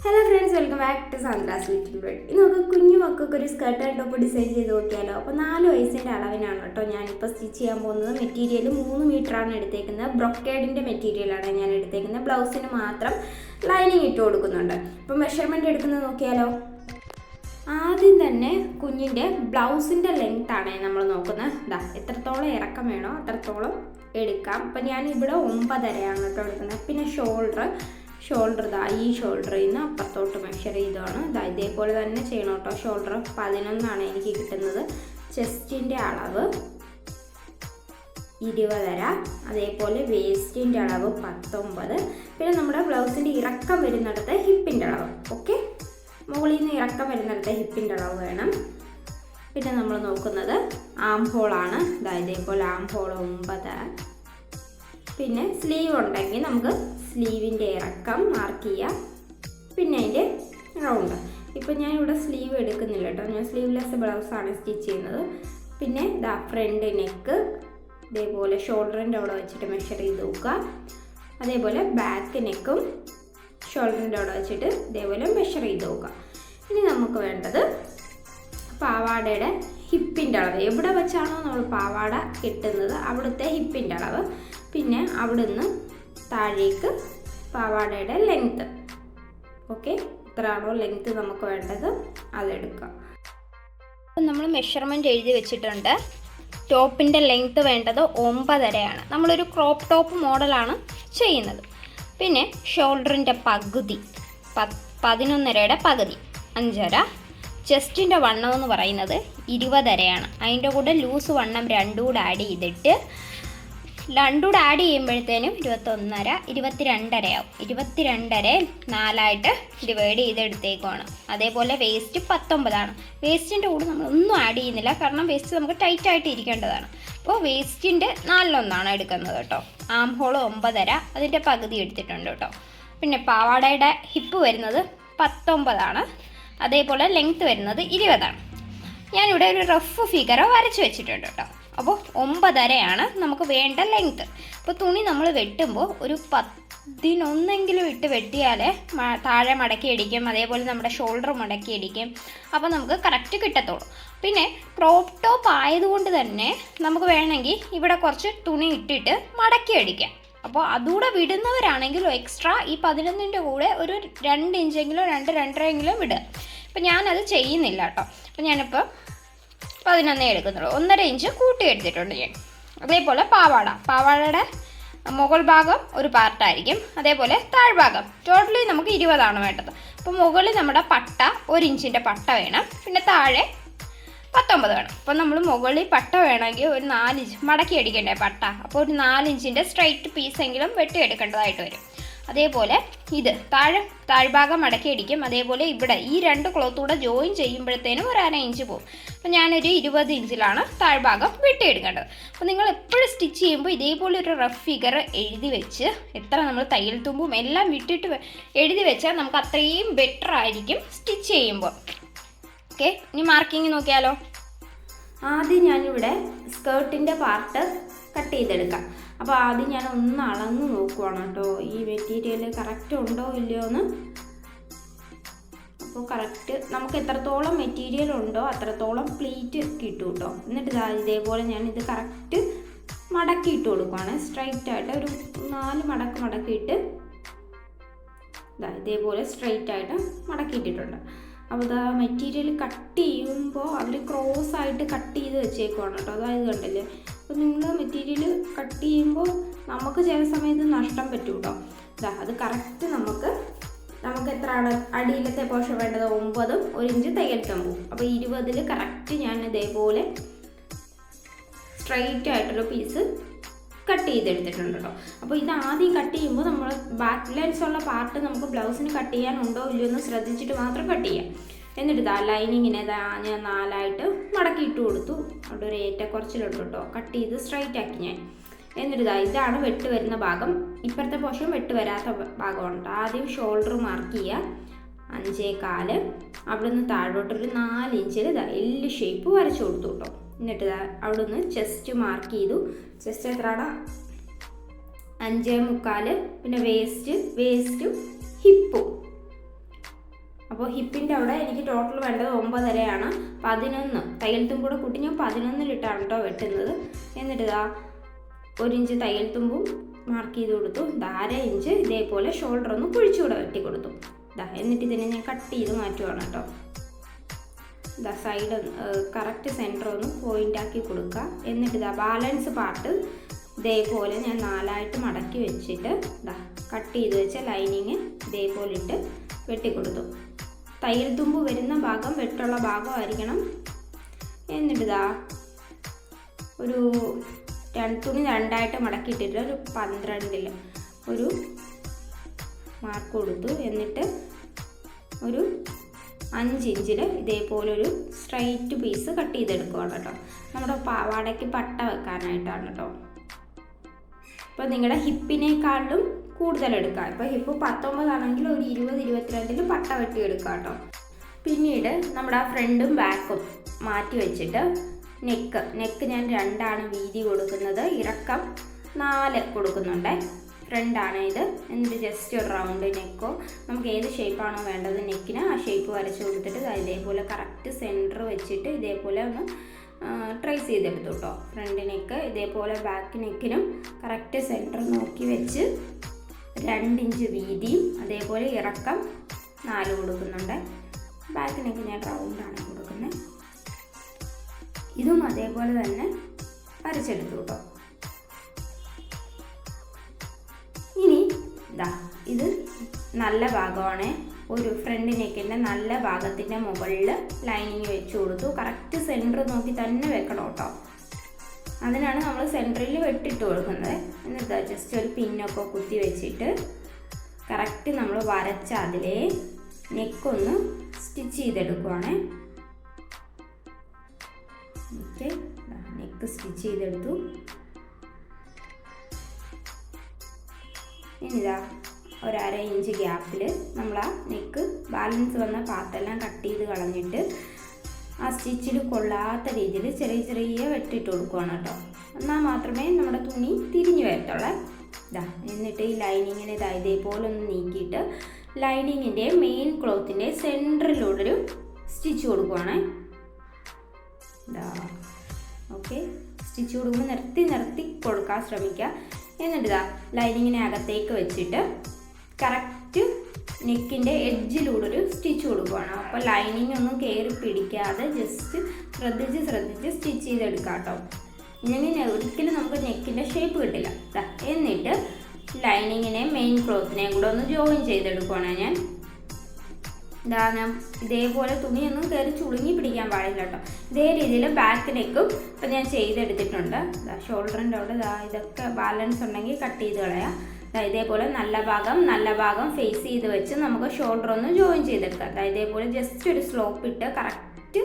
Hello friends, welcome back to Sandra's little world. ഇന്ന് നമുക്ക് കുഞ്ഞു മക്കൾക്ക് ഒരു സ്കർട്ട് ആൻഡ് ടോപ്പ് ഡിസൈൻ ചെയ്ത് നോക്കിയാലോ. അപ്പോൾ 4 വയസ്സിൻ്റെ അളവിനാണ് കേട്ടോ ഞാനിപ്പോൾ സ്റ്റിച്ച് ചെയ്യാൻ പോകുന്നത്. മെറ്റീരിയൽ 3 മീറ്ററാണ് എടുത്തേക്കുന്നത്. ബ്രൊക്കേഡിൻ്റെ മെറ്റീരിയലാണ് ഞാൻ എടുത്തേക്കുന്നത്. ബ്ലൗസിന് മാത്രം ലൈനിങ് ഇട്ട് കൊടുക്കുന്നുണ്ട്. അപ്പോൾ മെഷർമെൻറ്റ് എടുക്കുന്നത് നോക്കിയാലോ. ആദ്യം തന്നെ കുഞ്ഞിൻ്റെ ബ്ലൗസിൻ്റെ ലെങ്ത് ആണ് നമ്മൾ നോക്കുന്നത്. എത്രത്തോളം ഇറക്കം വേണോ അത്രത്തോളം എടുക്കാം. അപ്പം ഞാൻ ഇവിടെ 9.5 കേട്ടോ എടുക്കുന്നത്. പിന്നെ ഷോൾഡർ ഈ ഷോൾഡറിൽ നിന്ന് അപ്പുറത്തോട്ട് മെഷർ ചെയ്താണ്. ഇതേപോലെ തന്നെ ചെയ്യണം കേട്ടോ. ഷോൾഡർ 11 എനിക്ക് കിട്ടുന്നത്. ചെസ്റ്റിൻ്റെ അളവ് 20.5, അതേപോലെ വേസ്റ്റിൻ്റെ അളവ് 19. പിന്നെ നമ്മുടെ ബ്ലൗസിൻ്റെ ഇറക്കം വരുന്നിടത്ത് ഹിപ്പിൻ്റെ അളവ്. ഓക്കെ, മുകളിൽ നിന്ന് ഇറക്കം വരുന്നിടത്ത് ഹിപ്പിൻ്റെ അളവ് വേണം. പിന്നെ നമ്മൾ നോക്കുന്നത് ആം ഹോളാണ്. ഇതേപോലെ ആം ഹോൾ 9. പിന്നെ സ്ലീവ് ഉണ്ടെങ്കിൽ നമുക്ക് സ്ലീവിൻ്റെ ഇറക്കം മാർക്ക് ചെയ്യാം. പിന്നെ അതിൻ്റെ റൗണ്ട്. ഇപ്പം ഞാൻ ഇവിടെ സ്ലീവ് എടുക്കുന്നില്ല കേട്ടോ. ഞാൻ സ്ലീവ്ലെസ് ബ്ലൗസാണ് സ്റ്റിച്ച് ചെയ്യുന്നത്. പിന്നെ ഫ്രണ്ട് നെക്ക് ഇതേപോലെ ഷോൾഡറിൻ്റെ അവിടെ വെച്ചിട്ട് മെഷർ ചെയ്ത് നോക്കുക. അതേപോലെ ബാക്ക് നെക്കും ഷോൾഡറിൻ്റെ അവിടെ വെച്ചിട്ട് ഇതേപോലെ മെഷർ ചെയ്ത് നോക്കുക. ഇനി നമുക്ക് വേണ്ടത് പാവാടയുടെ ഹിപ്പിൻ്റെ അളവ്. എവിടെ വെച്ചാണോ നമ്മൾ പാവാട കെട്ടുന്നത് അവിടുത്തെ ഹിപ്പിൻ്റെ അളവ്. പിന്നെ അവിടുന്ന് താഴേക്ക് പാവാടയുടെ ലെങ്ത്ത്. ഓക്കെ, എത്രയാണോ ലെങ്ത്ത് നമുക്ക് വേണ്ടത് അതെടുക്കാം. അപ്പം നമ്മൾ മെഷർമെൻറ്റ് എഴുതി വെച്ചിട്ടുണ്ട്. ടോപ്പിൻ്റെ ലെങ്ത്ത് വേണ്ടത് 9.5. നമ്മളൊരു ക്രോപ്പ് ടോപ്പ് മോഡലാണ് ചെയ്യുന്നത്. പിന്നെ ഷോൾഡറിൻ്റെ പകുതി 11.5യുടെ പകുതി 5.5. ചെസ്റ്റിൻ്റെ വണ്ണം എന്ന് പറയുന്നത് 20.5. അതിൻ്റെ കൂടെ ലൂസ് വണ്ണം 2 കൂടെ ആഡ് ചെയ്തിട്ട് 2 കൂടെ ആഡ് ചെയ്യുമ്പോഴത്തേനും 21.5, 22.5 ആവും. 22.5 4 ഡിവൈഡ് ചെയ്തെടുത്തേക്കുവാണ്. അതേപോലെ വേസ്റ്റ് 19. വേസ്റ്റിൻ്റെ കൂടെ നമ്മളൊന്നും ആഡ് ചെയ്യുന്നില്ല, കാരണം വേസ്റ്റ് നമുക്ക് ടൈറ്റായിട്ട് ഇരിക്കേണ്ടതാണ്. അപ്പോൾ വേസ്റ്റിൻ്റെ 4/1 എടുക്കുന്നത് കേട്ടോ. ആം ഹോൾ 9.5, അതിൻ്റെ പകുതി എടുത്തിട്ടുണ്ട് കേട്ടോ. പിന്നെ പാവാടയുടെ ഹിപ്പ് വരുന്നത് 19. അതേപോലെ ലെങ്ത്ത് വരുന്നത് 20. ഞാനിവിടെ ഒരു റഫ് ഫിഗർ വരച്ച് വെച്ചിട്ടുണ്ട് കേട്ടോ. അപ്പോൾ 9.5 നമുക്ക് വേണ്ട ലെങ്ത്ത്. അപ്പോൾ തുണി നമ്മൾ വെട്ടുമ്പോൾ ഒരു 11 ഇട്ട് വെട്ടിയാലേ താഴെ മടക്കി അടിക്കും. അതേപോലെ നമ്മുടെ ഷോൾഡർ മടക്കി അടിക്കും. അപ്പോൾ നമുക്ക് കറക്റ്റ് കിട്ടത്തുള്ളൂ. പിന്നെ ക്രോപ്പ് ടോപ്പ് ആയതുകൊണ്ട് തന്നെ നമുക്ക് വേണമെങ്കിൽ ഇവിടെ കുറച്ച് തുണി ഇട്ടിട്ട് മടക്കി അടിക്കാം. അപ്പോൾ അതുകൂടെ വിടുന്നവരാണെങ്കിൽ എക്സ്ട്രാ ഈ 11ൻ്റെ കൂടെ ഒരു 2 ഇഞ്ചെങ്കിലും 2-2.5 വിടുക. അപ്പം ഞാനത് ചെയ്യുന്നില്ല കേട്ടോ. അപ്പം ഞാനിപ്പോൾ 11 എടുക്കുന്നുള്ളൂ. 1.5 ഇഞ്ച് കൂട്ടി എടുത്തിട്ടുണ്ട് ഞാൻ. അതേപോലെ പാവാടയുടെ മുകൾ ഭാഗം ഒരു പാർട്ടായിരിക്കും. അതേപോലെ താഴ്ഭാഗം ടോട്ടലി നമുക്ക് 20 വേണ്ടത്. അപ്പോൾ മുകളിൽ നമ്മുടെ പട്ട 1 ഇഞ്ചിൻ്റെ പട്ട വേണം. പിന്നെ താഴെ 19 വേണം. അപ്പോൾ നമ്മൾ മുകളിൽ പട്ട വേണമെങ്കിൽ ഒരു 4 ഇഞ്ച് മടക്കി അടിക്കണ്ടേ പട്ട. അപ്പോൾ ഒരു 4 ഇഞ്ചിൻ്റെ സ്ട്രൈറ്റ് പീസെങ്കിലും വെട്ടിയെടുക്കേണ്ടതായിട്ട് വരും. അതേപോലെ ഇത് താഴ്ഭാഗം മടക്കി അടിക്കും. അതേപോലെ ഇവിടെ ഈ 2 ക്ലോത്ത് കൂടെ ജോയിൻ ചെയ്യുമ്പോഴത്തേനും ഒരു 1/2 ഇഞ്ച് പോകും. അപ്പോൾ ഞാനൊരു 20 ഇഞ്ചിലാണ് താഴ്ഭാഗം വെട്ടിയെടുക്കേണ്ടത്. അപ്പോൾ നിങ്ങൾ എപ്പോഴും സ്റ്റിച്ച് ചെയ്യുമ്പോൾ ഇതേപോലെ ഒരു റഫ് ഫിഗർ എഴുതി വെച്ച് എത്ര നമ്മൾ തയ്യൽ തുമ്പും എല്ലാം വിട്ടിട്ട് എഴുതി വെച്ചാൽ നമുക്ക് അത്രയും ബെറ്റർ ആയിരിക്കും സ്റ്റിച്ച് ചെയ്യുമ്പോൾ. ഓക്കെ, ഇനി മാർക്കിങ് നോക്കിയാലോ. ആദ്യം ഞാനിവിടെ സ്കേർട്ടിൻ്റെ പാർട്ട് കട്ട് ചെയ്തെടുക്കാം. അപ്പോൾ ആദ്യം ഞാൻ ഒന്ന് അളന്ന് നോക്കുവാണ് കേട്ടോ, ഈ മെറ്റീരിയൽ കറക്റ്റ് ഉണ്ടോ ഇല്ലയോ എന്ന്. അപ്പോൾ കറക്റ്റ് നമുക്ക് എത്രത്തോളം മെറ്റീരിയൽ ഉണ്ടോ അത്രത്തോളം പ്ലീറ്റ് കിട്ടും കേട്ടോ. എന്നിട്ട് ഇതേപോലെ ഞാൻ ഇത് കറക്റ്റ് മടക്കിയിട്ട് കൊടുക്കുവാണ്. സ്ട്രൈറ്റായിട്ട് ഒരു 4 മടക്ക് മടക്കിയിട്ട് ഇതേപോലെ സ്ട്രൈറ്റായിട്ട് മടക്കിയിട്ടിട്ടുണ്ട്. അപ്പോൾ മെറ്റീരിയൽ കട്ട് ചെയ്യുമ്പോൾ അവർ ക്രോസ് ആയിട്ട് കട്ട് ചെയ്ത് വെച്ചേക്കുവാണ് കേട്ടോ. അതായത് കണ്ടില്ലേ. അപ്പോൾ നിങ്ങൾ മെറ്റീരിയൽ കട്ട് ചെയ്യുമ്പോൾ നമുക്ക് ചില സമയത്ത് നഷ്ടം പറ്റും കേട്ടോ. അത് കറക്റ്റ് നമുക്ക് എത്രയാണ് അടിയിലത്തെ പോർഷൻ വേണ്ടത് 9, 1 ഇഞ്ച് തയ്യൽ തുമ്പും. അപ്പോൾ 20 കറക്റ്റ് ഞാൻ ഇതേപോലെ സ്ട്രൈറ്റ് ആയിട്ടൊരു പീസ് കട്ട് ചെയ്തെടുത്തിട്ടുണ്ട് കേട്ടോ. അപ്പോൾ ഇത് ആദ്യം കട്ട് ചെയ്യുമ്പോൾ നമ്മൾ ബാക്ക് ലൈൻസ് ഉള്ള പാർട്ട് നമുക്ക് ബ്ലൗസിന് കട്ട് ചെയ്യാനുണ്ടോ ഇല്ലയോ എന്ന് ശ്രദ്ധിച്ചിട്ട് മാത്രം കട്ട് ചെയ്യാം. എന്നിട്ട് ലൈനിങ്ങിനെ ഞാൻ 4 മടക്കിയിട്ട് കൊടുത്തു. അവിടെ ഒരു ഏറ്റക്കുറച്ചിലുണ്ട് കേട്ടോ. കട്ട് ചെയ്ത് സ്ട്രൈറ്റ് ആക്കി ഞാൻ. എന്നിട്ട് ഇതാണ് വെട്ട് വരുന്ന ഭാഗം. ഇപ്പുറത്തെ പോർഷൻ വെട്ട് വരാത്ത ഭാഗമുണ്ട്. ആദ്യം ഷോൾഡർ മാർക്ക് ചെയ്യുക 5.25. അവിടെ നിന്ന് താഴോട്ടൊരു 4 ഇഞ്ചിൽ എല്ല് ഷേപ്പ് വരച്ചു കൊടുത്തു കേട്ടോ. എന്നിട്ട് അവിടെ നിന്ന് ചെസ്റ്റ് മാർക്ക് ചെയ്തു. ചെസ്റ്റ് എത്രയാണ് 5.25. പിന്നെ വേസ്റ്റും ഹിപ്പും അപ്പോൾ ഹിപ്പിൻ്റെ അവിടെ എനിക്ക് ടോട്ടൽ വേണ്ടത് 9.5 11 തയ്യൽ തുമ്പ് കൂടെ കൂട്ടി ഞാൻ 11-ലിട്ടാണ് കേട്ടോ വെട്ടുന്നത്. എന്നിട്ട് ഇതാ 1 ഇഞ്ച് തയ്യൽ തുമ്പും മാർക്ക് ചെയ്ത് കൊടുത്തു. 1/2 ഇഞ്ച് ഇതേപോലെ ഷോൾഡർ ഒന്ന് കുഴിച്ചുകൂടെ വെട്ടി കൊടുത്തു. എന്നിട്ട് ഇതിനെ ഞാൻ കട്ട് ചെയ്ത് മാറ്റുവാണ് കേട്ടോ. സൈഡ് കറക്റ്റ് സെൻറ്റർ ഒന്ന് പോയിൻ്റ് ആക്കി കൊടുക്കുക. എന്നിട്ട് ബാലൻസ് പാർട്ട് ഇതേപോലെ ഞാൻ 4ആയിട്ട് മടക്കി വെച്ചിട്ട് കട്ട് ചെയ്ത് വെച്ച ലൈനിങ് ഇതേപോലെ ഇട്ട് വെട്ടിക്കൊടുത്തു. തയ്യൽ തുമ്പ് വരുന്ന ഭാഗം വെട്ടുള്ള ഭാഗമായിരിക്കണം. എന്നിട്ട് ഒരു തുണി 2ആയിട്ട് മടക്കിയിട്ടിട്ട് ഒരു 12-ൽ ഒരു മാർക്ക് കൊടുത്തു. എന്നിട്ട് ഒരു 5 ഇഞ്ചിൽ ഇതേപോലെ ഒരു സ്ട്രൈറ്റ് പീസ് കട്ട് ചെയ്തെടുക്കുകയാണ് കേട്ടോ. നമ്മുടെ പാവാടയ്ക്ക് പട്ട വെക്കാനായിട്ടാണ് കേട്ടോ. ഇപ്പോൾ നിങ്ങളുടെ ഹിപ്പിനേക്കാളും കൂടുതൽ എടുക്കുക. ഇപ്പോൾ ഹിപ്പ് 19 ആണെങ്കിൽ ഒരു 20-22 പട്ട വെട്ടിയെടുക്കുക കേട്ടോ. പിന്നീട് നമ്മുടെ ആ ഫ്രണ്ടും ബാക്കും മാറ്റി വെച്ചിട്ട് നെക്ക് ഞാൻ 2 വീതി കൊടുക്കുന്നത്. ഇറക്കം 4 കൊടുക്കുന്നുണ്ട്. ഫ്രണ്ടാണ് ഇത്. എന്നിട്ട് ജസ്റ്റ് ഒരു റൗണ്ട് നെക്കോ നമുക്ക് ഏത് ഷേപ്പാണോ വേണ്ടത് നെക്കിന് ആ ഷേപ്പ് വരച്ച് കൊടുത്തിട്ട് ഇതേപോലെ കറക്റ്റ് സെൻറ്റർ വെച്ചിട്ട് ഇതേപോലെ ഒന്ന് ട്രേസ് ചെയ്തെടുത്തു കേട്ടോ. ഫ്രണ്ട് നെക്ക് ഇതേപോലെ ബാക്ക് നെക്കിനും കറക്റ്റ് സെൻറ്റർ നോക്കി വെച്ച് 2 ഇഞ്ച് വീതിയും അതേപോലെ ഇറക്കം 4 കൊടുക്കുന്നുണ്ട്. ബാക്ക് നെക്ക് ഞാൻ റൗണ്ടാണ് കൊടുക്കുന്നത്. ഇതും അതേപോലെ തന്നെ വരച്ചെടുത്തു കേട്ടോ. ഇനി ഇത് നല്ല ഭാഗമാണ്. ഒരു ഫ്രണ്ട് നെക്കിൻ്റെ നല്ല ഭാഗത്തിൻ്റെ മുകളിൽ ലൈനിങ് വെച്ച് കൊടുത്തു. കറക്റ്റ് സെൻറ്റർ നോക്കി തന്നെ വെക്കണം കേട്ടോ. അതിനാണ് നമ്മൾ സെൻറ്ററിൽ വെട്ടിട്ട് കൊടുക്കുന്നത്. എന്നിട്ട് ജസ്റ്റ് ഒരു പിന്നൊക്കെ കുത്തി വെച്ചിട്ട് കറക്റ്റ് നമ്മൾ വരച്ച അതിലെ നെക്കൊന്ന് സ്റ്റിച്ച് ചെയ്തെടുക്കുവാണ്. ഓക്കെ, നെക്ക് സ്റ്റിച്ച് ചെയ്തെടുത്തു. ഇനിതാ ഒരു 1/2 ഇഞ്ച് ഗ്യാപ്പിൽ നമ്മൾ ആ നെക്ക് ബാലൻസ് വന്ന പാർട്ടെല്ലാം കട്ട് ചെയ്ത് കളഞ്ഞിട്ട് ആ സ്റ്റിച്ചിൽ കൊള്ളാത്ത രീതിയിൽ ചെറിയ ചെറിയ വെട്ടിട്ട് കൊടുക്കുകയാണ് കേട്ടോ. എന്നാൽ മാത്രമേ നമ്മുടെ തുണി തിരിഞ്ഞു വരത്തുള്ളൂ. എന്നിട്ട് ഈ ലൈനിങ്ങിനെ ഇതേപോലെ ഒന്ന് നീക്കിയിട്ട് ലൈനിങ്ങിൻ്റെ മെയിൻ ക്ലോത്തിൻ്റെ സെൻറ്ററിലൂടെ സ്റ്റിച്ച് കൊടുക്കുവാണ്. ഓക്കെ, സ്റ്റിച്ച് കൊടുക്കുമ്പോൾ നിർത്തി കൊടുക്കാൻ ശ്രമിക്കുക. എന്നിട്ട് ലൈനിങ്ങിനെ അകത്തേക്ക് വെച്ചിട്ട് കറക്റ്റ് നെക്കിൻ്റെ എഡ്ജിലൂടെ ഒരു സ്റ്റിച്ച് കൊടുക്കുകയാണ്. അപ്പോൾ ലൈനിങ് ഒന്നും കയറി പിടിക്കാതെ ജസ്റ്റ് ശ്രദ്ധിച്ച് സ്റ്റിച്ച് ചെയ്തെടുക്കാം കേട്ടോ. ഇങ്ങനെ ഒരിക്കലും നമുക്ക് നെക്കിൻ്റെ ഷേപ്പ് കിട്ടില്ല. എന്നിട്ട് ലൈനിങ്ങിനെ മെയിൻ ക്ലോത്തിനെയും കൂടെ ഒന്ന് ജോയിൻ ചെയ്തെടുക്കുകയാണ് ഞാൻ. ഇതേപോലെ തുണിയൊന്നും കയറി ചുളുങ്ങി പിടിക്കാൻ പാടില്ല കേട്ടോ. ഇതേ രീതിയിൽ ബാക്ക് നെക്കും ഇപ്പം ഞാൻ ചെയ്തെടുത്തിട്ടുണ്ട്. ഷോൾഡറിൻ്റെ അവിടെ ഇതൊക്കെ ബാലൻസ് ഉണ്ടെങ്കിൽ കട്ട് ചെയ്ത് കളയാം. ഇതേപോലെ നല്ല ഭാഗം ഫേസ് ചെയ്ത് വെച്ച് നമുക്ക് ഷോൾഡർ ഒന്ന് ജോയിൻ ചെയ്തെടുക്കാം. ഇതേപോലെ ജസ്റ്റ് ഒരു സ്ലോപ്പ് ഇട്ട് കറക്റ്റ്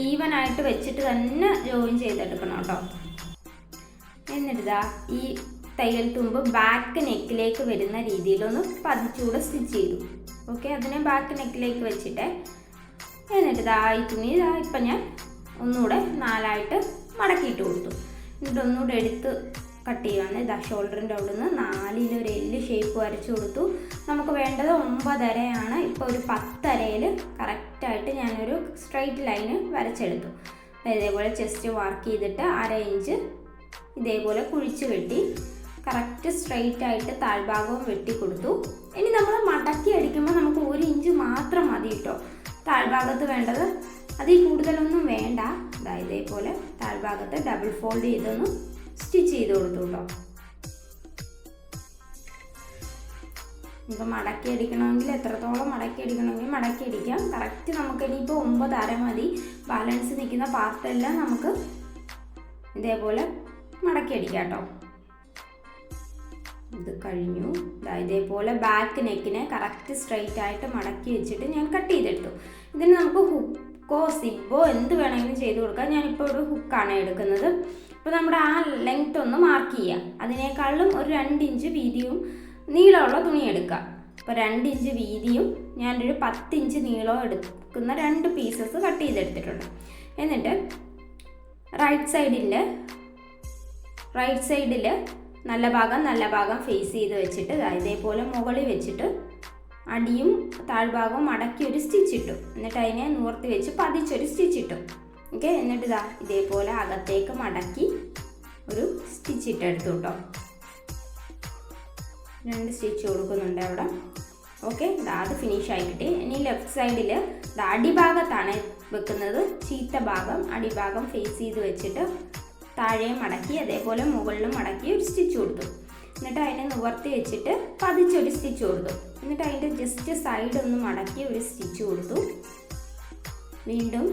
ഈവനായിട്ട് വെച്ചിട്ട് തന്നെ ജോയിൻ ചെയ്തെടുക്കണം കേട്ടോ. എന്നിട്ട് ഈ തയ്യൽ തുമ്പ് ബാക്ക് നെക്കിലേക്ക് വരുന്ന രീതിയിലൊന്ന് പതിച്ചുകൂടെ സ്റ്റിച്ച് ചെയ്തു. ഓക്കെ, അതിനെ ബാക്ക് നെക്കിലേക്ക് വെച്ചിട്ട് എന്നിട്ട് ഈ തുണി ഇപ്പം ഞാൻ ഒന്നുകൂടെ 4ആയിട്ട് മടക്കിയിട്ട് കൊടുത്തു. എന്നിട്ട് ഒന്നുകൂടെ എടുത്ത് കട്ട് ചെയ്യുകയാണ്. ഷോൾഡറിൻ്റെ അവിടെ നിന്ന് 4-ൽ ഒരു എല്ല് ഷേപ്പ് വരച്ചു കൊടുത്തു. നമുക്ക് വേണ്ടത് 9.5 ഇപ്പോൾ ഒരു 10.5 കറക്റ്റായിട്ട് ഞാനൊരു സ്ട്രൈറ്റ് ലൈന് വരച്ചെടുത്തു. ഇതേപോലെ ചെസ്റ്റ് മാർക്ക് ചെയ്തിട്ട് 1/2 ഇഞ്ച് ഇതേപോലെ കുഴിച്ച് വെട്ടി കറക്റ്റ് സ്ട്രൈറ്റ് ആയിട്ട് താഴ്ഭാഗവും വെട്ടിക്കൊടുത്തു. ഇനി നമ്മൾ മടക്കി അടിക്കുമ്പോൾ നമുക്ക് 1 ഇഞ്ച് മാത്രം മതി കേട്ടോ താഴ്ഭാഗത്ത് വേണ്ടത്. അതിൽ കൂടുതലൊന്നും വേണ്ട. ഇതേപോലെ താഴ്ഭാഗത്ത് ഡബിൾ ഫോൾഡ് ചെയ്തൊന്ന് സ്റ്റിച്ച് ചെയ്ത് കൊടുത്തു കേട്ടോ. ഇപ്പോൾ മടക്കി അടിക്കണമെങ്കിൽ എത്രത്തോളം മടക്കി അടിക്കണമെങ്കിൽ മടക്കി അടിക്കാം. കറക്റ്റ് നമുക്കിനിയിപ്പോൾ 9.5 മതി. ബാലൻസ് നിൽക്കുന്ന പാർട്ടെല്ലാം നമുക്ക് ഇതേപോലെ മടക്കി അടിക്കാം കേട്ടോ. ഇത് കഴിഞ്ഞു. ഇതേപോലെ ബാക്ക് നെക്കിനെ കറക്റ്റ് സ്ട്രൈറ്റ് ആയിട്ട് മടക്കി വെച്ചിട്ട് ഞാൻ കട്ട് ചെയ്തെടുത്തു. ഇതിന് നമുക്ക് ഹുക്കോ സിബോ എന്ത് വേണമെങ്കിലും ചെയ്ത് കൊടുക്കാം. ഞാനിപ്പോൾ ഒരു ഹുക്കാണ് എടുക്കുന്നത്. അപ്പോൾ നമ്മുടെ ആ ലെങ്ത് ഒന്ന് മാർക്ക് ചെയ്യാം. അതിനേക്കാളും ഒരു 2 ഇഞ്ച് വീതിയും നീളമുള്ള തുണി എടുക്കുക. അപ്പോൾ 2 ഇഞ്ച് വീതിയും ഞാനൊരു 10 ഇഞ്ച് നീളവും എടുക്കുന്ന 2 പീസസ് കട്ട് ചെയ്തെടുത്തിട്ടുണ്ട്. എന്നിട്ട് റൈറ്റ് സൈഡിൽ നല്ല ഭാഗം ഫേസ് ചെയ്ത് വെച്ചിട്ട് ഇതേപോലെ മുകളിൽ വെച്ചിട്ട് അടിയും താഴ്ഭാഗവും മടക്കി ഒരു സ്റ്റിച്ച് ഇട്ടു. എന്നിട്ട് അതിനെ നിവർത്തി വെച്ച് പതിച്ചൊരു സ്റ്റിച്ച് ഇട്ടു. ഓക്കെ, എന്നിട്ട് ഇതേപോലെ അകത്തേക്ക് മടക്കി ഒരു സ്റ്റിച്ച് ഇട്ടെടുത്തു കേട്ടോ. 2 സ്റ്റിച്ച് കൊടുക്കുന്നുണ്ട് അവിടെ. ഓക്കെ, അത് ഫിനിഷ് ആയിട്ട് ഇനി ലെഫ്റ്റ് സൈഡിൽ അടിഭാഗത്താണ് വെക്കുന്നത്. ചീത്ത ഭാഗം അടിഭാഗം ഫേസ് ചെയ്ത് വെച്ചിട്ട് താഴെ മടക്കി അതേപോലെ മുകളിലും മടക്കി ഒരു സ്റ്റിച്ച് കൊടുത്തു. എന്നിട്ട് അതിനെ നിവർത്തി വെച്ചിട്ട് പതിച്ചൊരു സ്റ്റിച്ച് കൊടുത്തു. എന്നിട്ട് അതിൻ്റെ ജസ്റ്റ് സൈഡ് ഒന്ന് മടക്കി ഒരു സ്റ്റിച്ച് കൊടുത്തു. വീണ്ടും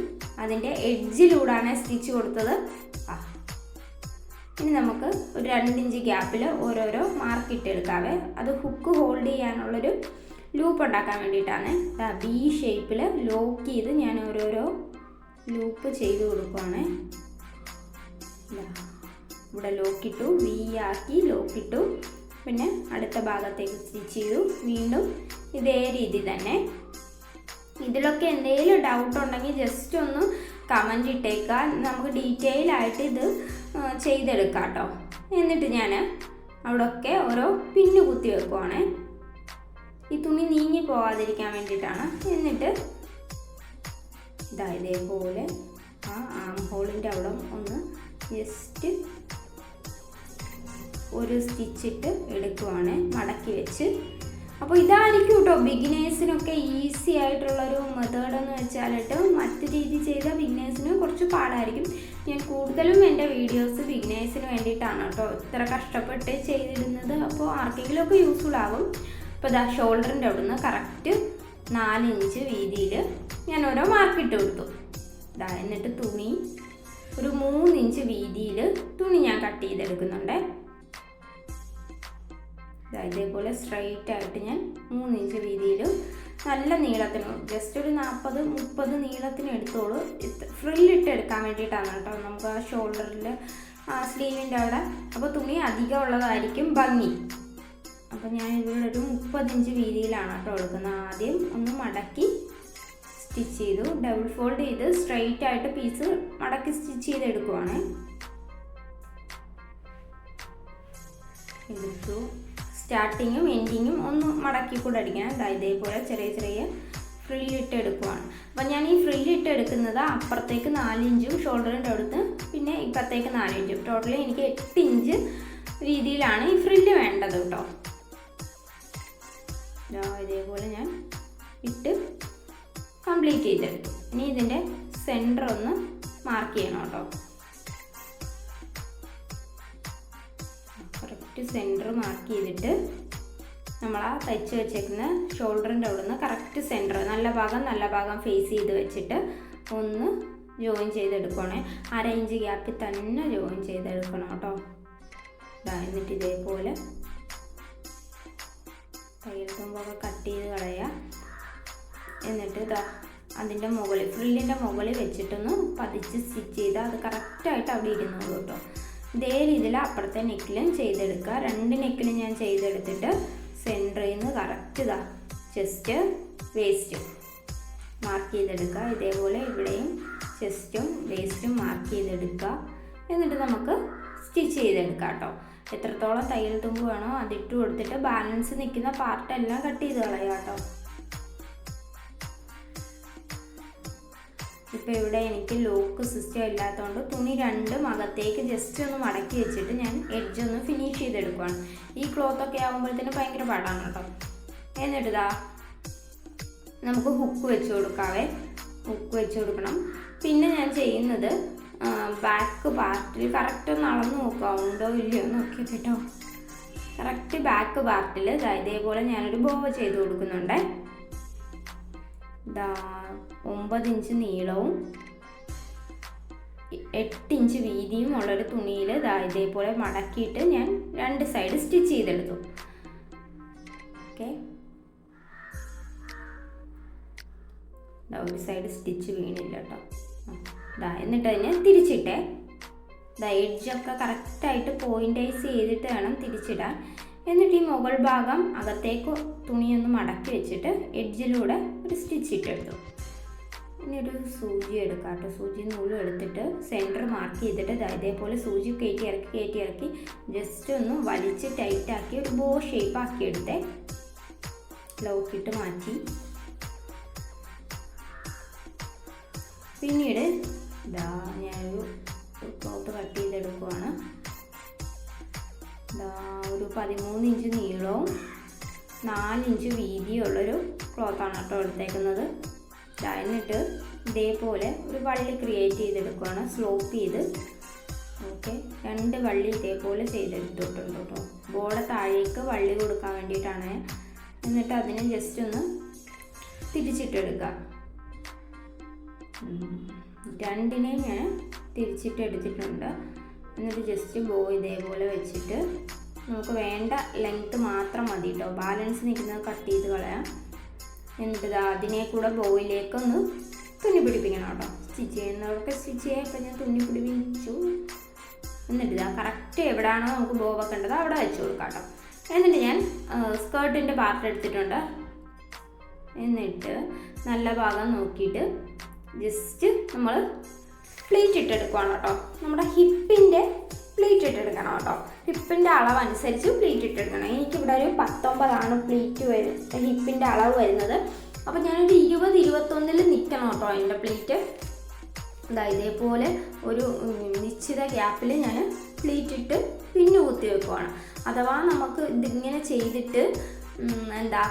അതിൻ്റെ എഡ്ജിലൂടെയാണ് സ്റ്റിച്ച് കൊടുത്തത്. ഇനി നമുക്ക് ഒരു 2 ഇഞ്ച് ഗ്യാപ്പിൽ ഓരോരോ മാർക്ക് ഇട്ടെടുക്കാവേ. അത് ഹുക്ക് ഹോൾഡ് ചെയ്യാനുള്ളൊരു ലൂപ്പ് ഉണ്ടാക്കാൻ വേണ്ടിയിട്ടാണ്. ബി ഷേപ്പിൽ ലോക്ക് ചെയ്ത് ഞാൻ ഓരോരോ ലൂപ്പ് ചെയ്ത് കൊടുക്കുവാണ്. ഇവിടെ ലോക്കിട്ടു, വി ആക്കി ലോക്കിട്ടു, പിന്നെ അടുത്ത ഭാഗത്തേക്ക് സ്റ്റിച്ച് ചെയ്തു. വീണ്ടും ഇതേ രീതി തന്നെ. ഇതിലൊക്കെ എന്തെങ്കിലും ഡൗട്ട് ഉണ്ടെങ്കിൽ ജസ്റ്റ് ഒന്ന് കമൻറ്റ് ഇട്ടേക്കാം. നമുക്ക് ഡീറ്റെയിൽ ആയിട്ട് ഇത് ചെയ്തെടുക്കാം കേട്ടോ. എന്നിട്ട് ഞാൻ അവിടെയൊക്കെ ഓരോ പിന്ന് കുത്തി വെക്കുവാണ്. ഈ തുണി നീങ്ങി പോകാതിരിക്കാൻ വേണ്ടിയിട്ടാണ്. എന്നിട്ട് ഇതേപോലെ ആ ആം ഹോളിൻ്റെ അവിടെ ഒന്ന് ജസ്റ്റ് ഒരു സ്റ്റിച്ചിട്ട് എടുക്കുവാണ് മടക്കി വെച്ച്. അപ്പോൾ ഇതായിരിക്കും കേട്ടോ ബിഗിനേഴ്സിനൊക്കെ ഈസി ആയിട്ടുള്ളൊരു മെത്തേഡ് എന്ന് വെച്ചാലിട്ട്. മറ്റു രീതി ചെയ്താൽ ബിഗിനേഴ്സിന് കുറച്ച് പാടായിരിക്കും. ഞാൻ കൂടുതലും എൻ്റെ വീഡിയോസ് ബിഗിനേഴ്സിന് വേണ്ടിയിട്ടാണ് കേട്ടോ ഇത്ര കഷ്ടപ്പെട്ട് ചെയ്തിരുന്നത്. അപ്പോൾ ആർക്കെങ്കിലുമൊക്കെ യൂസ്ഫുൾ ആകും. അപ്പോൾ ഷോൾഡറിൻ്റെ അവിടെ നിന്ന് കറക്റ്റ് 4 ഇഞ്ച് വീതിയിൽ ഞാൻ ഓരോ മാർക്കിട്ട് കൊടുത്തു. എന്നിട്ട് തുണി ഒരു 3 ഇഞ്ച് വീതിയിൽ തുണി ഞാൻ കട്ട് ചെയ്തെടുക്കുന്നുണ്ട്. ഇതേപോലെ സ്ട്രൈറ്റ് ആയിട്ട് ഞാൻ 3 ഇഞ്ച് വീതിയിൽ നല്ല നീളത്തിന്, ജസ്റ്റ് ഒരു 40-30 നീളത്തിന് എടുത്തോളൂ. ഫ്രില്ലിട്ട് എടുക്കാൻ വേണ്ടിയിട്ടാണ് കേട്ടോ നമുക്ക് ആ ഷോൾഡറിൽ ആ സ്ലീവിൻ്റെ അവിടെ. അപ്പോൾ തുണി അധികം ഉള്ളതായിരിക്കും ഭംഗി. അപ്പോൾ ഞാൻ ഇവിടെ ഒരു 30 ഇഞ്ച് വീതിയിലാണ് കേട്ടോ എടുക്കുന്നത്. ആദ്യം ഒന്ന് മടക്കി സ്റ്റിച്ച് ചെയ്തു, ഡബിൾ ഫോൾഡ് ചെയ്ത് സ്ട്രൈറ്റ് ആയിട്ട് പീസ് മടക്കി സ്റ്റിച്ച് ചെയ്തെടുക്കുവാണ്. എടുത്തു. സ്റ്റാർട്ടിങ്ങും എൻഡിങ്ങും ഒന്ന് മടക്കി കൂടെ അടിക്കണം. ഇതേപോലെ ചെറിയ ചെറിയ ഫ്രില്ലിട്ട് എടുക്കുവാണ്. അപ്പം ഞാൻ ഈ ഫ്രില്ലിട്ട് എടുക്കുന്നത് അപ്പുറത്തേക്ക് 4 ഇഞ്ചും ഷോൾഡറിൻ്റെ അടുത്ത് പിന്നെ ഇപ്പുറത്തേക്ക് 4 ഇഞ്ചും. ടോട്ടലി എനിക്ക് 8 ഇഞ്ച് രീതിയിലാണ് ഈ ഫ്രില്ല് വേണ്ടത് കേട്ടോ. ഇതേപോലെ ഞാൻ ഇട്ട് കംപ്ലീറ്റ് ചെയ്തെടുത്തു. ഇനി ഇതിൻ്റെ സെൻറ്റർ ഒന്ന് മാർക്ക് ചെയ്യണം കേട്ടോ. കറക്റ്റ് സെൻറ്റർ മാർക്ക് ചെയ്തിട്ട് നമ്മൾ ആ തയ്ച്ച് വെച്ചേക്കുന്ന ഷോൾഡറിൻ്റെ അവിടെ നിന്ന് കറക്റ്റ് സെൻറ്റർ നല്ല ഭാഗം ഫേസ് ചെയ്ത് വെച്ചിട്ട് ഒന്ന് ജോയിൻ ചെയ്തെടുക്കണേ. 1/2 ഇഞ്ച് ഗ്യാപ്പിൽ തന്നെ ജോയിൻ ചെയ്തെടുക്കണം കേട്ടോ. എന്നിട്ട് ഇതേപോലെ തയ്യൽ തുമ്പൊക്കെ കട്ട് ചെയ്ത് കളയുക. എന്നിട്ട് അതിൻ്റെ മുകളിൽ ഫ്രില്ലിൻ്റെ മുകളിൽ വെച്ചിട്ടൊന്ന് പതിച്ച് സ്റ്റിച്ച് ചെയ്താൽ അത് കറക്റ്റായിട്ട് അവിടെ ഇരുന്നോളൂ കേട്ടോ. ഇതേ രീതിയിൽ അപ്പുറത്തെ നെക്കിലും ചെയ്തെടുക്കുക. 2 നെക്കിലും ഞാൻ ചെയ്തെടുത്തിട്ട് സെൻറ്ററിൽ നിന്ന് കറക്റ്റ് ചെസ്റ്റ് വേസ്റ്റ് മാർക്ക് ചെയ്തെടുക്കുക. ഇതേപോലെ ഇവിടെയും ചെസ്റ്റും വേസ്റ്റും മാർക്ക് ചെയ്തെടുക്കുക. എന്നിട്ട് നമുക്ക് സ്റ്റിച്ച് ചെയ്തെടുക്കാം കേട്ടോ. എത്രത്തോളം തയ്യൽ തുമ്പ് വേണോ അതിട്ട് കൊടുത്തിട്ട് ബാലൻസ് നിൽക്കുന്ന പാർട്ടെല്ലാം കട്ട് ചെയ്ത് കളയുക കേട്ടോ. ഇപ്പോൾ ഇവിടെ എനിക്ക് ലോക്ക് സിസ്റ്റം ഇല്ലാത്തതുകൊണ്ട് തുണി 2 അകത്തേക്ക് ജസ്റ്റ് ഒന്ന് മടക്കി വെച്ചിട്ട് ഞാൻ എഡ്ജ് ഒന്ന് ഫിനിഷ് ചെയ്തെടുക്കുകയാണ്. ഈ ക്ലോത്തൊക്കെ ആകുമ്പോഴത്തേന് ഭയങ്കര പാടാണ് കേട്ടോ. എന്നിട്ട് നമുക്ക് ഹുക്ക് വെച്ച് കൊടുക്കാവേ. ഹുക്ക് വെച്ച് കൊടുക്കണം. പിന്നെ ഞാൻ ചെയ്യുന്നത് ബാക്ക് പാർട്ടിൽ കറക്റ്റ് ഒന്ന് അളന്ന് നോക്കുക ഉണ്ടോ ഇല്ലയോ നോക്കി കേട്ടോ. കറക്റ്റ് ബാക്ക് പാർട്ടിൽ ഇതേപോലെ ഞാനൊരു ബോ ചെയ്ത് കൊടുക്കുന്നുണ്ട്. 9 ഇഞ്ച് നീളവും 8 ഇഞ്ച് വീതിയും ഉള്ളൊരു തുണിയിൽ ഇതേപോലെ മടക്കിയിട്ട് ഞാൻ 2 സൈഡ് സ്റ്റിച്ച് ചെയ്തെടുത്തു. ഓക്കെ, ഒരു സൈഡ് സ്റ്റിച്ച് വീണില്ല കേട്ടോ. എന്നിട്ട് അതിനെ തിരിച്ചിട്ടേ. എഡ്ജൊക്കെ കറക്റ്റായിട്ട് പോയിൻറ്റൈസ് ചെയ്തിട്ട് വേണം തിരിച്ചിടാൻ. എന്നിട്ട് ഈ മുകൾ ഭാഗം അകത്തേക്ക് തുണിയൊന്ന് മടക്കി വെച്ചിട്ട് എഡ്ജിലൂടെ ഒരു സ്റ്റിച്ച് ഇട്ടെടുത്തു. ഇനി ഒരു സൂചി എടുക്കാം കേട്ടോ. സൂചി നൂലും എടുത്തിട്ട് സെൻറ്റർ മാർക്ക് ചെയ്തിട്ട് ഇതേപോലെ സൂചി കയറ്റി ഇറക്കി ജസ്റ്റ് ഒന്ന് വലിച്ച് ടൈറ്റാക്കി ഒരു ബോ ഷേപ്പ് ആക്കി എടുത്തേ. ലോക്കിട്ട് മാറ്റി. പിന്നീട് ഇതാ ഞാനൊരു ക്ലോത്ത് കട്ട് ചെയ്തെടുക്കുവാണ്. ഇതാ ഒരു 13 ഇഞ്ച് നീളവും 4 ഇഞ്ച് വീതിയുള്ളൊരു ക്ലോത്താണ് കേട്ടോ എടുത്തേക്കുന്നത്. എന്നിട്ട് ഇതേപോലെ ഒരു വള്ളി ക്രിയേറ്റ് ചെയ്തെടുക്കുകയാണ്, സ്ലോപ്പ് ചെയ്ത്. ഓക്കെ, 2 വള്ളി ഇതേപോലെ ചെയ്തെടുത്തിട്ടുണ്ട് കേട്ടോ. ബോർഡ് താഴേക്ക് വള്ളി കൊടുക്കാൻ വേണ്ടിയിട്ടാണ്. എന്നിട്ട് അതിനെ ജസ്റ്റ് ഒന്ന് തിരിച്ചിട്ടെടുക്കുക. 2നെയും ഞാൻ തിരിച്ചിട്ടെടുത്തിട്ടുണ്ട്. എന്നിട്ട് ജസ്റ്റ് ബോ ഇതേപോലെ വെച്ചിട്ട് നമുക്ക് വേണ്ട ലെങ്ത്ത് മാത്രം മതി കേട്ടോ. ബാലൻസ് നിൽക്കുന്നത് കട്ട് ചെയ്ത് കളയാം. എന്നിട്ട് അതിനെ കൂടെ ബോയിലേക്കൊന്ന് തുന്നി പിടിപ്പിക്കണം കേട്ടോ. സ്റ്റിച്ച് ചെയ്യുന്നവർക്ക് സ്റ്റിച്ച് ചെയ്യാം. ഇപ്പം ഞാൻ തുന്നി പിടിപ്പിച്ചു. എന്നിട്ട് കറക്റ്റ് എവിടെയാണോ നമുക്ക് ബോ വെക്കേണ്ടത് അവിടെ വെച്ച് കൊടുക്കാം കേട്ടോ. എന്നിട്ട് ഞാൻ സ്കേർട്ടിൻ്റെ പാർട്ട് എടുത്തിട്ടുണ്ട്. എന്നിട്ട് നല്ല ഭാഗം നോക്കിയിട്ട് ജസ്റ്റ് നമ്മൾ പ്ലീറ്റ് ഇട്ടെടുക്കുകയാണ് കേട്ടോ. നമ്മുടെ ഹിപ്പിൻ്റെ പ്ലീറ്റ് ഇട്ടെടുക്കണം കേട്ടോ. ഹിപ്പിൻ്റെ അളവനുസരിച്ച് പ്ലീറ്റ് ഇട്ടെടുക്കണം. എനിക്കിവിടെ ഒരു 19 പ്ലീറ്റ് ഹിപ്പിൻ്റെ അളവ് വരുന്നത്. അപ്പോൾ ഞാനൊരു 20-21 നിൽക്കണം കേട്ടോ അതിൻ്റെ പ്ലീറ്റ്. ഇതേപോലെ ഒരു നിശ്ചിത ഗ്യാപ്പിൽ ഞാൻ പ്ലീറ്റ് ഇട്ട് പിന്നു കുത്തി വെക്കുവാണ്. അഥവാ നമുക്ക് ഇതിങ്ങനെ ചെയ്തിട്ട്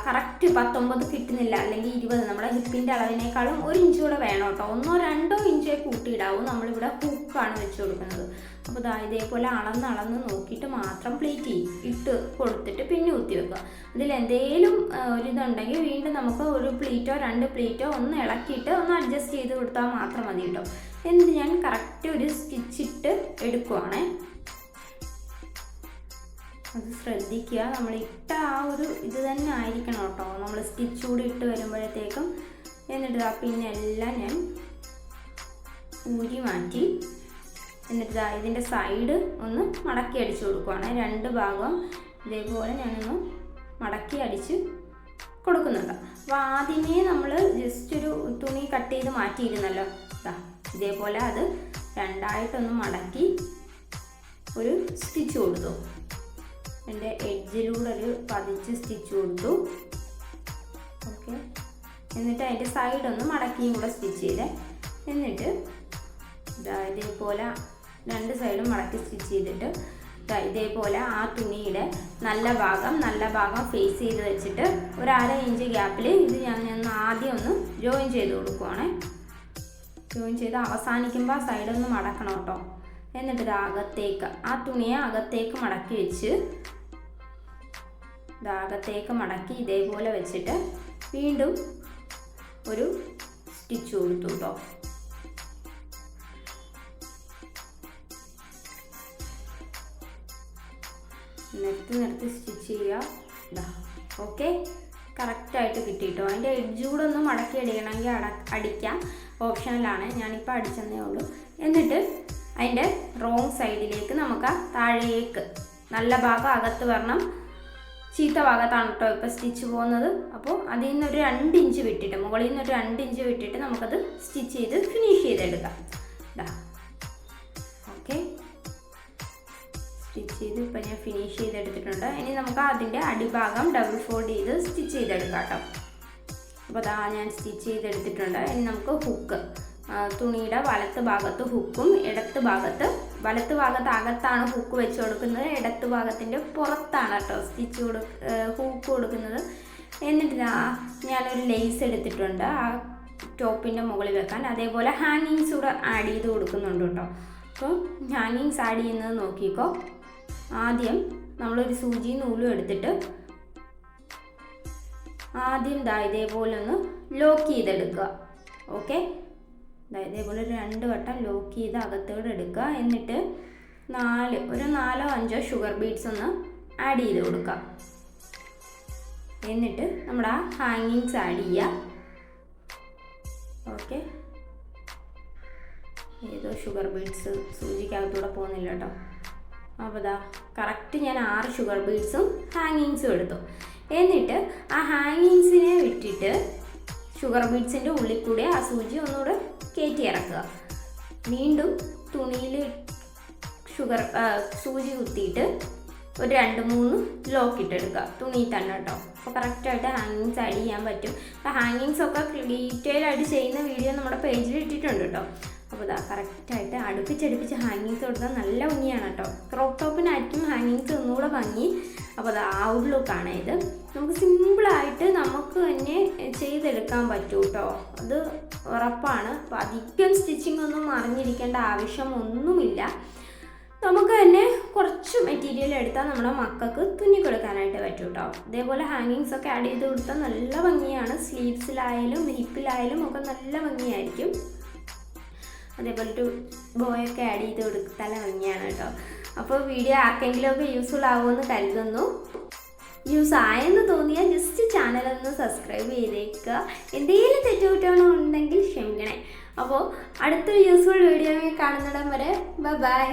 കറക്റ്റ് 19 കിട്ടുന്നില്ല, അല്ലെങ്കിൽ 20, നമ്മുടെ ഹിപ്പിൻ്റെ അളവിനേക്കാളും 1 ഇഞ്ച് കൂടെ വേണം കേട്ടോ. 1-2 ഇഞ്ചേ കൂട്ടിയിടാവും. നമ്മളിവിടെ ഹുക്കാണ് വെച്ച് കൊടുക്കുന്നത്. അപ്പോൾ ഇതേപോലെ അളന്ന് നോക്കിയിട്ട് മാത്രം പ്ലീറ്റ് ഇട്ട് കൊടുത്തിട്ട് പിന്നെ കുത്തി വെക്കുക. ഇതിലെന്തെങ്കിലും ഒരിതുണ്ടെങ്കിൽ വീണ്ടും നമുക്ക് ഒരു പ്ലീറ്റോ 2 പ്ലീറ്റോ ഒന്ന് ഇളക്കിയിട്ട് ഒന്ന് അഡ്ജസ്റ്റ് ചെയ്ത് കൊടുത്താൽ മാത്രം മതി കേട്ടോ. എന്നിട്ട് ഞാൻ കറക്റ്റ് ഒരു സ്റ്റിച്ചിട്ട് എടുക്കുവാണേ. അത് ശ്രദ്ധിക്കുക, നമ്മൾ ഇട്ട ആ ഒരു ഇത് തന്നെ ആയിരിക്കണം കേട്ടോ നമ്മൾ സ്റ്റിച്ച് കൂടി ഇട്ട് വരുമ്പോഴത്തേക്കും. എന്നിട്ട് പിന്നെ എല്ലാം ഞാൻ ഊരി മാറ്റി. എന്നിട്ട് ഇതിൻ്റെ സൈഡ് ഒന്ന് മടക്കി അടിച്ചു കൊടുക്കുവാണ്. 2 ഭാഗം ഇതേപോലെ ഞാനൊന്ന് മടക്കി അടിച്ച് കൊടുക്കുന്നുണ്ട്. അപ്പോൾ ആദ്യമേ നമ്മൾ ജസ്റ്റ് ഒരു തുണി കട്ട് ചെയ്ത് മാറ്റിയിരുന്നല്ലോ. ഇതേപോലെ അത് 2ആയിട്ടൊന്ന് മടക്കി ഒരു സ്റ്റിച്ച് കൊടുത്തു. എൻ്റെ എഡ്ജിലൂടെ ഒരു പതിച്ച് സ്റ്റിച്ച് കൊടുത്തു. ഓക്കെ, എന്നിട്ട് അതിൻ്റെ സൈഡൊന്ന് മടക്കിയും കൂടെ സ്റ്റിച്ച് ചെയ്തേ. എന്നിട്ട് ഇതേപോലെ 2 സൈഡും മടക്കി സ്റ്റിച്ച് ചെയ്തിട്ട് ഇതേപോലെ ആ തുണിയുടെ നല്ല ഭാഗം ഫേസ് ചെയ്ത് വെച്ചിട്ട് ഒരു 1/2 ഇഞ്ച് ഗ്യാപ്പിൽ ഇത് ഞാൻ ആദ്യം ഒന്ന് ജോയിൻ ചെയ്ത് കൊടുക്കുവാണേ. ജോയിൻ ചെയ്ത് അവസാനിക്കുമ്പോൾ ആ സൈഡൊന്ന് മടക്കണം കേട്ടോ. എന്നിട്ട് അകത്തേക്ക് ആ തുണിയെ അകത്തേക്ക് മടക്കി വെച്ച് അകത്തേക്ക് മടക്കി ഇതേപോലെ വെച്ചിട്ട് വീണ്ടും ഒരു സ്റ്റിച്ച് കൊടുത്തു കേട്ടോ. നിർത്തി സ്റ്റിച്ച് ചെയ്യുക. ഓക്കെ, കറക്റ്റായിട്ട് കിട്ടിയിട്ടോ. അതിൻ്റെ എഡ്ജ് കൂടെ ഒന്ന് മടക്കി അടിക്കണമെങ്കിൽ അടിക്കാം, ഓപ്ഷണലാണ്. ഞാനിപ്പോൾ അടിച്ചെന്നേ ഉള്ളൂ. എന്നിട്ട് അതിൻ്റെ റോങ് സൈഡിലേക്ക് നമുക്ക് താഴേക്ക് നല്ല ഭാഗം അകത്ത് വരണം. ചീത്ത ഭാഗത്താണ് കേട്ടോ ഇപ്പോൾ സ്റ്റിച്ച് പോകുന്നത്. അപ്പോൾ അതിൽ നിന്നൊരു 2 ഇഞ്ച് വിട്ടിട്ട്, മുകളിൽ നിന്നൊരു 2 ഇഞ്ച് വിട്ടിട്ട് നമുക്കത് സ്റ്റിച്ച് ചെയ്ത് ഫിനിഷ് ചെയ്തെടുക്കാം. ഓക്കെ, സ്റ്റിച്ച് ചെയ്ത് ഇപ്പം ഞാൻ ഫിനിഷ് ചെയ്തെടുത്തിട്ടുണ്ട്. ഇനി നമുക്ക് അതിൻ്റെ അടിഭാഗം ഡബിൾ ഫോൾഡ് ചെയ്ത് സ്റ്റിച്ച് ചെയ്തെടുക്കാം കേട്ടോ. അപ്പോൾ ഞാൻ സ്റ്റിച്ച് ചെയ്തെടുത്തിട്ടുണ്ട്. ഇനി നമുക്ക് ഹുക്ക്, തുണിയുടെ വലത്ത് ഭാഗത്ത് ഹുക്കും വലത്ത് ഭാഗത്ത് അകത്താണ് ഹുക്ക് വെച്ച് കൊടുക്കുന്നത്. ഇടത്ത് ഭാഗത്തിൻ്റെ പുറത്താണ് കേട്ടോ ഹുക്ക് കൊടുക്കുന്നത്. എന്നിട്ട് ഞാനൊരു ലേസ് എടുത്തിട്ടുണ്ട് ആ ടോപ്പിൻ്റെ മുകളിൽ വെക്കാൻ. അതേപോലെ ഹാങ്ങിങ്സ് കൂടെ ആഡ് ചെയ്ത് കൊടുക്കുന്നുണ്ട് കേട്ടോ. അപ്പോൾ ഹാങ്ങിങ്സ് ആഡ് ചെയ്യുന്നത് നോക്കിക്കോ. ആദ്യം നമ്മളൊരു സൂചി നൂലും എടുത്തിട്ട് ആദ്യം ഇതേപോലെ ഒന്ന് ലോക്ക് ചെയ്തെടുക്കുക. ഓക്കെ, ഇതേപോലെ ഒരു 2 വട്ടം ലോക്ക് ചെയ്ത് അകത്തോടെ എടുക്കുക. എന്നിട്ട് 4-5 ഷുഗർ ബീഡ്സ് ഒന്ന് ആഡ് ചെയ്ത് കൊടുക്കുക. എന്നിട്ട് നമ്മുടെ ആ ഹാങ്ങിങ്സ് ആഡ് ചെയ്യുക. ഓക്കെ, ഏതോ ഷുഗർ ബീഡ്സ് സൂചിക്കകത്തൂടെ പോകുന്നില്ല കേട്ടോ. അപ്പോൾ കറക്റ്റ് ഞാൻ 6 ഷുഗർ ബീഡ്സും ഹാങ്ങിങ്സും എടുത്തു. എന്നിട്ട് ആ ഹാങ്ങിങ്സിനെ വിട്ടിട്ട് ഷുഗർ ബീഡ്സിൻ്റെ ഉള്ളിൽ കൂടെ ആ സൂചി ഒന്നുകൂടെ കയറ്റി ഇറക്കുക. വീണ്ടും തുണിയിൽ സൂചി കുത്തിയിട്ട് ഒരു 2-3 ലോക്ക് ഇട്ടെടുക്കുക തുണി തന്നെ കേട്ടോ. അപ്പോൾ കറക്റ്റായിട്ട് ഹാങ്ങിങ്സ് ആഡ് ചെയ്യാൻ പറ്റും. അപ്പോൾ ഹാങ്ങിങ്സ് ഒക്കെ ഡീറ്റെയിൽ ആയിട്ട് ചെയ്യുന്ന വീഡിയോ നമ്മുടെ പേജിൽ ഇട്ടിട്ടുണ്ട് കേട്ടോ. അപ്പോൾ ഇതാ കറക്റ്റായിട്ട് അടുപ്പിച്ചടുപ്പിച്ച് ഹാങ്ങിങ്സ് കൊടുത്താൽ നല്ല ഭംഗിയാണ് കേട്ടോ. ക്രോപ്പ് ടോപ്പിനായിരിക്കും ഹാങ്ങിങ്സ് ഒന്നുകൂടെ ഭംഗി. അപ്പോൾ അത് ഔട്ട്ലുക്കാണ് ഇത്. നമുക്ക് സിമ്പിളായിട്ട് നമുക്ക് തന്നെ ചെയ്തെടുക്കാൻ പറ്റും കേട്ടോ, അത് ഉറപ്പാണ്. അപ്പോൾ അധികം സ്റ്റിച്ചിങ് ഒന്നും അറിഞ്ഞിരിക്കേണ്ട ആവശ്യമൊന്നുമില്ല. നമുക്ക് തന്നെ കുറച്ച് മെറ്റീരിയൽ എടുത്താൽ നമ്മുടെ മക്കൾക്ക് തുന്നി കൊടുക്കാനായിട്ട് പറ്റും കേട്ടോ. ഇതേപോലെ ഹാങ്ങിങ്സ് ഒക്കെ ആഡ് ചെയ്ത് കൊടുത്താൽ നല്ല ഭംഗിയാണ്. സ്ലീവ്സിലായാലും ഹിപ്പിലായാലും ഒക്കെ നല്ല ഭംഗിയായിരിക്കും. അതേപോലെ ഒരു ബോയൊക്കെ ആഡ് ചെയ്ത് കൊടുത്താൽ ഭംഗിയാണ് കേട്ടോ. അപ്പോൾ വീഡിയോ ആർക്കെങ്കിലും ഒക്കെ യൂസ്ഫുൾ ആകുമെന്ന് കരുതുന്നു. യൂസ് ആയെന്ന് തോന്നിയാൽ ജസ്റ്റ് ചാനലൊന്ന് സബ്സ്ക്രൈബ് ചെയ്തേക്കുക. എന്തെങ്കിലും തെറ്റുകുറ്റങ്ങളോ ഉണ്ടെങ്കിൽ ക്ഷമിക്കണേ. അപ്പോൾ അടുത്തൊരു യൂസ്ഫുൾ വീഡിയോ കാണുന്നിടം വരെ ബൈ.